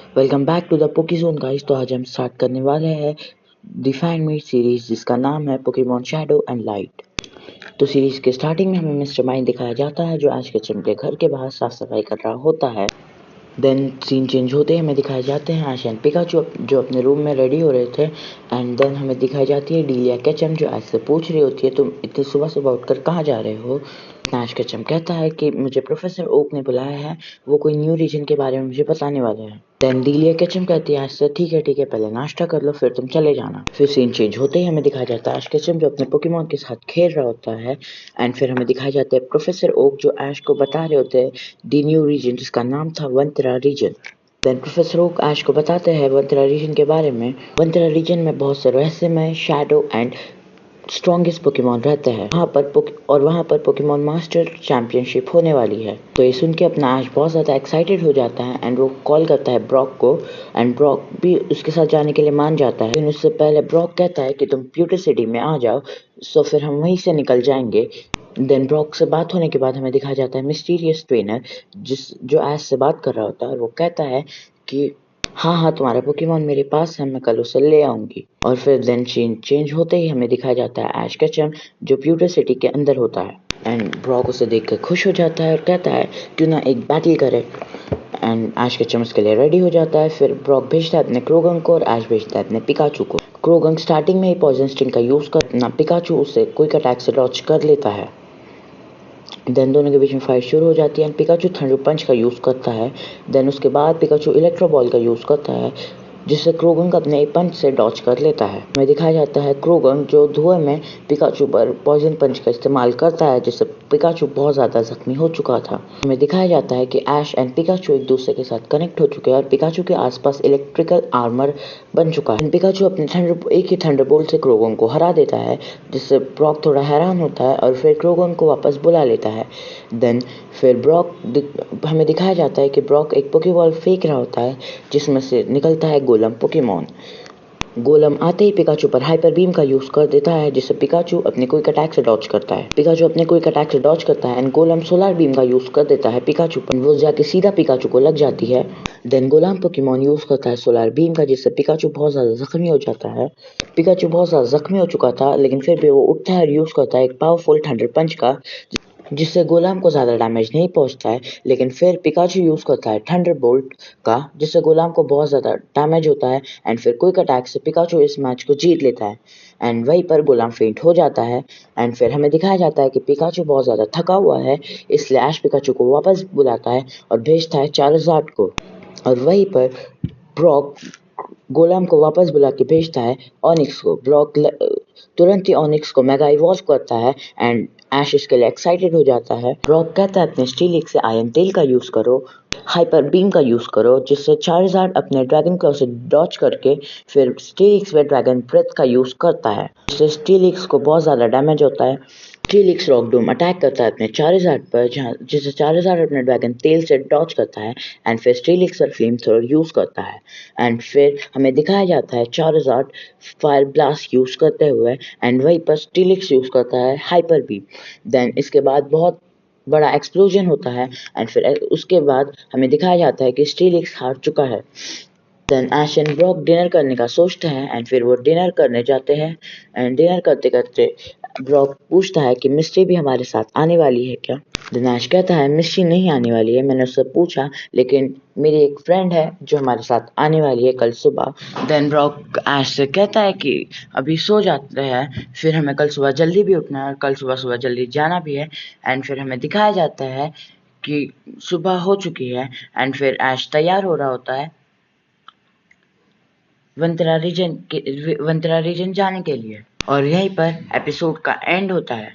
Welcome back to the Pokezone guys. तो आज हम स्टार्ट करने वाले हैं डिफाइन मी सीरीज जिसका नाम है पोकेमॉन शैडो एंड लाइट। तो सीरीज के स्टार्टिंग में हमें मिस्टर माइन दिखाया जाता है जो ऐश केचम के घर के बाहर साफ सफाई कर रहा होता है। देन सीन चेंज होते ही हमें दिखाए जाते हैं ऐश एंड पिकाचू जो अपने रूम में रेडी हो रहे थे। एंड देन हमें दिखाई जाती है डीलिया केचम जो ऐश से पूछ रही होती है तुम इतनी सुबह सुबह उठकर कहाँ जा रहे हो। ऐश केचम कहता है कि मुझे प्रोफेसर ओक ने बुलाया है, वो कोई न्यू रीजन के बारे में मुझे बताने वाले हैं। देन डीलिया केचम कहती है ऐश से ठीक है पहले नाश्ता कर लो फिर तुम चले जाना। फिर सीन चेंज होते ही हमें दिखाया जाता है ऐश केचम जो अपने पोकेमॉन के साथ खेल रहा होता है। एंड फिर हमें दिखाया जाता है प्रोफेसर ओक जो ऐश को बता रहे होते हैं दी न्यू रीजन जिसका नाम था वंतरा region. Then professor Oak Ash को बताते हैं वंतरा रीजन के बारे में। वंतरा रीजन में बहुत से रहस्यमय शैडो एंड स्ट्रॉन्गेस्ट पोकेमॉन रहते हैं वहाँ पर पोकेमॉन मास्टर चैंपियनशिप होने वाली है। तो ये सुन के अपना ऐश बहुत ज़्यादा एक्साइटेड हो जाता है एंड वो कॉल करता है ब्रॉक को। एंड ब्रॉक भी उसके साथ जाने के लिए मान जाता है, लेकिन उससे पहले ब्रॉक कहता है कि तुम प्यूटर सिटी में आ जाओ, सो फिर हम वहीं से निकल जाएंगे। देन ब्रॉक से बात होने के बाद हमें दिखाया जाता है मिस्टीरियस ट्रेनर जो ऐश से बात कर रहा होता है और वो कहता है कि हाँ तुम्हारा पोकेमॉन मेरे पास है, मैं कल उसे ले आऊंगी। और फिर देन सीन चेंज होते ही हमें दिखाया जाता है ऐश केचम जो प्यूटर सिटी के अंदर होता है। एंड ब्रॉक उसे देखकर खुश हो जाता है और कहता है क्यों ना एक बैटल करे। एंड ऐश केचम उसके लिए रेडी हो जाता है। फिर ब्रॉक भेजता है अपने क्रोगंग को और ऐश भेजता है अपने पिकाचू को। क्रोगंग स्टार्टिंग में ही पॉइजन स्टिंग का यूज कर अपना पिकाचू उसे क्विक अटैक से डॉच कर लेता है। देन दोनों के बीच में फाइट शुरू हो जाती है एंड पिकाचू थंडर पंच का यूज़ करता है। देन उसके बाद पिकाचू इलेक्ट्रो बॉल का यूज़ करता है जिससे क्रोगंग अपने पंच से डॉच कर लेता है। हमें दिखाया जाता है क्रोगंग जो धुएं में पिकाचू पर पॉइजन पंच का इस्तेमाल करता है जिससे पिकाचू बहुत ज़्यादा जख्मी हो चुका था। हमें दिखाया जाता है कि ऐश एंड पिकाचू एक दूसरे के साथ कनेक्ट हो चुके हैं और पिकाचू के आसपास इलेक्ट्रिकल आर्मर बन चुका है। पिकाचू अपने एक ही थंडरबोल्ट से क्रोगंग को हरा देता है जिससे ब्रॉक थोड़ा हैरान होता है और फिर क्रोगंग को वापस बुला लेता है। देन फिर हमें दिखाया जाता है कि ब्रॉक एक पोकेबॉल फेंक रहा होता है जिसमें से निकलता है गोलम पोकेमॉन। गोलम आते ही पिकाचू पर हाइपर बीम का यूज कर देता है जिससे पिकाचू अपने क्विक अटैक से डॉच करता है एंड गोलम सोलर बीम का यूज कर देता है पिकाचू पर, वो जाके सीधा पिकाचू को लग जाती है। देन गोलम पोकेमॉन यूज करता है सोलर बीम का जिससे पिकाचू बहुत ज्यादा जख्मी हो जाता है। पिकाचू बहुत ज्यादा जख्मी हो चुका था लेकिन फिर भी वो उठता है और यूज करता है एक पावरफुल थंडर पंच का जिससे गोलाम को ज़्यादा डैमेज नहीं पहुंचता है। लेकिन फिर पिकाचू यूज़ करता है थंडरबोल्ट का जिससे गोलाम को बहुत ज़्यादा डैमेज होता है एंड फिर क्विक अटैक से पिकाचू इस मैच को जीत लेता है। एंड वहीं पर गोलाम फेंट हो जाता है। एंड फिर हमें दिखाया जाता है कि पिकाचू बहुत ज़्यादा थका हुआ है, इसलिए ऐश पिकाचू को वापस बुलाता है और भेजता है चार्जार्ड को। और वहीं पर ब्रॉक गोलाम को वापस बुला के भेजता है ऑनिक्स को। तुरंत ही ऑनिक्स को मेगा इवॉल्व करता है एंड ऐश इसके लिए एक्साइटेड हो जाता है। ब्रॉक कहता है अपने स्टीलिक्स से आयन तेल का यूज करो, हाइपर बीम का यूज करो जिससे चार्जार्ड अपने ड्रैगन क्लॉ से डॉच करके फिर स्टीलिक्स में ड्रैगन ब्रेथ का यूज करता है जिससे स्टीलिक्स को बहुत ज्यादा डैमेज होता है। स्टीलिक्स रॉकडूम अटैक करता है अपने चार्जार्ड पर जिसे चार्जार्ड अपने ड्रैगन तेल से डॉच करता है एंड फिर स्टीलिक्स पर फ्लेम थ्रोअर यूज करता है। एंड फिर हमें दिखाया जाता है चार्जार्ड फायर ब्लास्ट यूज करते हुए एंड वहीं पर स्टीलिक्स यूज करता है हाइपर बीम। देन इसके बाद बहुत बड़ा एक्सप्लोजन होता है एंड फिर उसके बाद हमें दिखाया जाता है कि स्टीलिक्स हार चुका है। Then Ash and Brock dinner करने का सोचते हैं एंड फिर वो डिनर करने जाते हैं। एंड डिनर करते करते ब्रॉक पूछता है कि मिस्ट्री भी हमारे साथ आने वाली है क्या। देन ऐश कहता है मिस्ट्री नहीं आने वाली है, मैंने उससे पूछा, लेकिन मेरी एक फ्रेंड है जो हमारे साथ आने वाली है कल सुबह। देन ब्रॉक ऐश से कहता है कि अभी सो जाते हैं, फिर हमें कल सुबह जल्दी भी उठना है, कल सुबह जल्दी जाना भी है। एंड फिर हमें दिखाया जाता है कि सुबह हो चुकी है एंड फिर ऐश तैयार हो रहा होता है वंतरा रीजन जाने के लिए। और यहीं पर एपिसोड का एंड होता है।